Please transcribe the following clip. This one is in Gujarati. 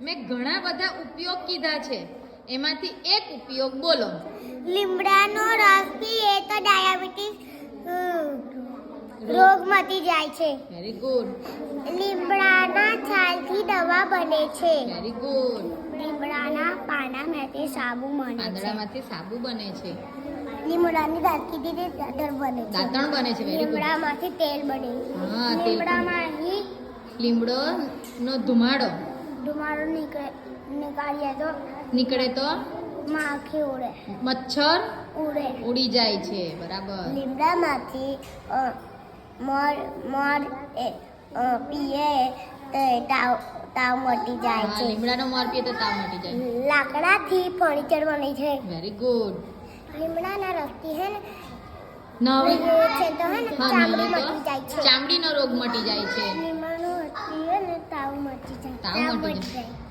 મેં ઘણા બધા ઉપયોગ કીધા છે, એમાંથી એક ઉપયોગ બોલો. લીમડાનો રસ પીએ તો ડાયાબિટીસ રોગ મટી જાય છે. Very good. લીમડાના છાલથી દવા બને છે. Very good. લીમડાના પાનામાંથી સાબુ બને છે. પાંદડામાંથી સાબુ બને છે. લીમડાની દાંતકીથી દાંતણ બને છે. દાંતણ બને છે. Very good. લીમડામાંથી તેલ બને. હા, તેલ. લીમડામાંથી લીમડોનો ધુમાડો નીકાળીએ તો નીકળે તો માખી ઉડે. મચ્છર ઉડે. ઉડી જાય છે. બરાબર. લીમડામાંથી મધ પીએ તો તાવ મટી જાય હા, છે. લીમડાનો મોર પીએ તો તાવ મટી જાય. લાકડાથી ફર્નિચર બને છે. Very good. લીમડાના રસથી હે ને નવી છે તો હે ને હા, ચામડી નવી મટી જાય તો છે. ચામડીનો રોગ મટી જાય છે. લીમડાનો રસ પીએ ને તાવ મટી જાય. તાવ મટી જાય.